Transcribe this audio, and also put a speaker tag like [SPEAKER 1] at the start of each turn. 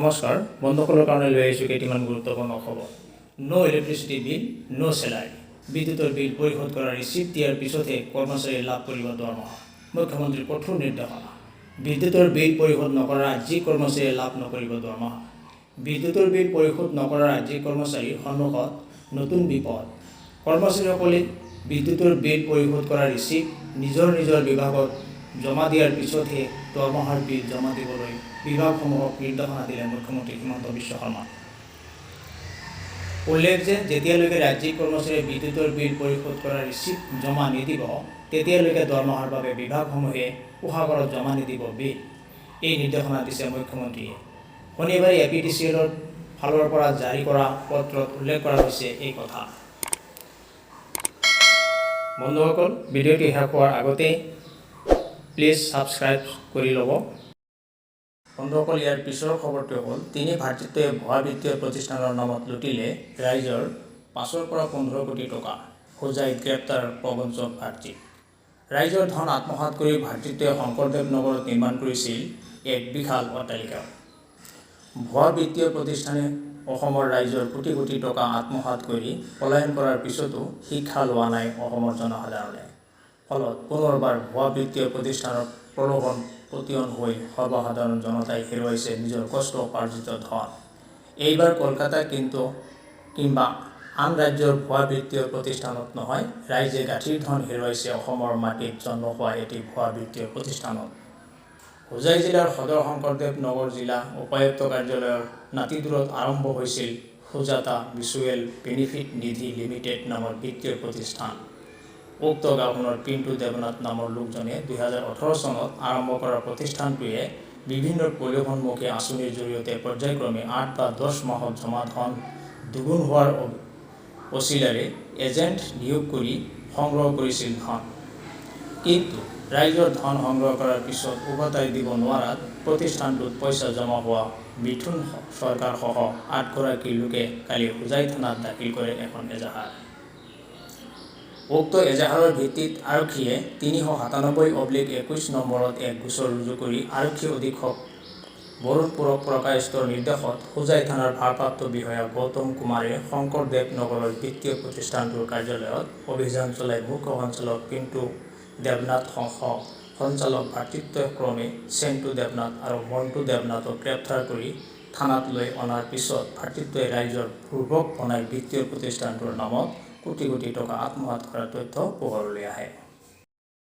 [SPEAKER 1] নমস্কাৰ বন্ধুসকলৰ কাৰণে লৈ আহিছোঁ কেইটামান গুৰুত্বপূৰ্ণ খবৰ। নো ইলেক্ট্ৰিচিটি বিল, নো চেলাৰী। বিদ্যুতৰ বিল পৰিশোধ কৰাৰ ৰিচিপ্ট দিয়াৰ পিছতহে কৰ্মচাৰীয়ে লাভ কৰিব দৰমহা। মুখ্যমন্ত্ৰীৰ কঠোৰ নিৰ্দেশনা। বিদ্যুতৰ বিল পৰিশোধ নকৰা যি কৰ্মচাৰীয়ে লাভ নকৰিব দৰমহা। বিদ্যুতৰ বিল পৰিশোধ নকৰা যি কৰ্মচাৰীৰ সন্মুখত নতুন বিপদ। কৰ্মচাৰীসকলে বিদ্যুতৰ বিল পৰিশোধ কৰাৰ ৰিচিপ্ট নিজৰ বিভাগত জমা দিয়াৰ পিছতহে দৰমহাৰ বিল জমা দিবলৈ বিভাগসমূহক নিৰ্দেশনা দিলে মুখ্যমন্ত্ৰী হিমন্ত বিশ্ব শৰ্মা। উল্লেখ যে যেতিয়ালৈকে ৰাজ্যিক কৰ্মচাৰীয়ে বিদ্যুতৰ বিল পৰিশোধ কৰাৰ ৰিচিপ্ট জমা নিদিব তেতিয়ালৈকে দৰমহাৰ বাবে বিভাগসমূহে কোষাগাৰত জমা নিদিব বিল। এই নিৰ্দেশনা দিছে মুখ্যমন্ত্ৰীয়ে। শনিবাৰে APTCLৰ ফালৰ পৰা জাৰি কৰা পত্ৰত উল্লেখ কৰা হৈছে এই কথা। বন্ধুসকল, ভিডিঅ'টি শেষ হোৱাৰ আগতে প্লিজ ছাবস্ক্ৰাইব কৰি ল'ব। বন্ধুসকল, ইয়াৰ পিছৰ খবৰটো হ'ল 3 ভাতৃত্বই ভুৱা বিত্তীয় প্ৰতিষ্ঠানৰ নামত লুটিলে ৰাইজৰ 5 পৰা 15 কোটি টকা। হোজাইত গ্ৰেপ্তাৰ প্ৰবঞ্চক ভাতৃ। ৰাইজৰ ধন আত্মসাৎ কৰি ভাতৃত্বই শংকৰদেৱ নগৰত নিৰ্মাণ কৰিছিল এক বিশাল অট্টালিকা। ভুৱা বিত্তীয় প্ৰতিষ্ঠানে অসমৰ ৰাইজৰ কোটি কোটি টকা আত্মসাৎ কৰি পলায়ন কৰাৰ পিছতো শিক্ষা লোৱা নাই অসমৰ জনসাধাৰণে। ফলত পুনৰবাৰ ভুৱা বিত্তীয় প্ৰতিষ্ঠানৰ প্ৰলোভন পতিয়ন হৈ সৰ্বসাধাৰণ জনতাই হেৰুৱাইছে নিজৰ কষ্ট উপাৰ্জিত ধন। এইবাৰ কলকাতা কিংবা আন ৰাজ্যৰ ভুৱা বিত্তীয় প্ৰতিষ্ঠানত নহয়, ৰাইজে গাঁঠিৰ ধন হেৰুৱাইছে অসমৰ মাটিত জন্ম হোৱা এটি ভুৱা বিত্তীয় প্ৰতিষ্ঠানত। হোজাই জিলাৰ সদৰ শংকৰদেৱ নগৰ জিলা উপায়ুক্ত কাৰ্যালয়ৰ নাতিদূৰত আৰম্ভ হৈছিল সুজাতা মিউচুৱেল বেনিফিট নিধি লিমিটেড নামৰ বিত্তীয় প্ৰতিষ্ঠান। উক্ত গাঁওখনৰ পিণ্টু দেৱনাথ নামৰ লোকজনে 2018 চনত আৰম্ভ কৰা প্ৰতিষ্ঠানটোৱে বিভিন্ন প্ৰলোভনমুখী আঁচনিৰ জৰিয়তে পৰ্যায়ক্ৰমে 8 বা 10 মাহত জমা ধন দুগুণ হোৱাৰ অচিলাৰে এজেণ্ট নিয়োগ কৰি সংগ্ৰহ কৰিছিল ধন। কিন্তু ৰাইজৰ ধন সংগ্ৰহ কৰাৰ পিছত উভতাই দিব নোৱাৰাত প্ৰতিষ্ঠানটোত পইচা জমা হোৱা মিথুন চৰকাৰসহ 8 গৰাকী লোকে কালি হোজাই থানাত দাখিল কৰে এখন এজাহাৰ। উক্ত এজাহাৰৰ ভিত্তিত আৰক্ষীয়ে 397/21 নম্বৰত এক গোচৰ ৰুজু কৰি আৰক্ষী অধীক্ষক বৰুণ পুৰকায়স্থৰ নিৰ্দেশত হোজাই থানাৰ ভাৰপ্ৰাপ্ত বিষয়া গৌতম কুমাৰে শংকৰদেৱ নগৰৰ বিত্তীয় প্ৰতিষ্ঠানটোৰ কাৰ্যালয়ত অভিযান চলাই মুখ্য সঞ্চালক পিণ্টু দেৱনাথসহ সঞ্চালক ভাতৃত্বক্ৰমে চেণ্টু দেৱনাথ আৰু মণ্টু দেৱনাথক গ্ৰেপ্তাৰ কৰি থানাত লৈ অনাৰ পিছত ভাতৃত্বই ৰাইজৰ বুৰ্বক বনাই বিত্তীয় প্ৰতিষ্ঠানটোৰ নামত কোটি কোটি টকা আত্মসাৎ কৰাৰ তথ্য পোহৰলৈ আহে।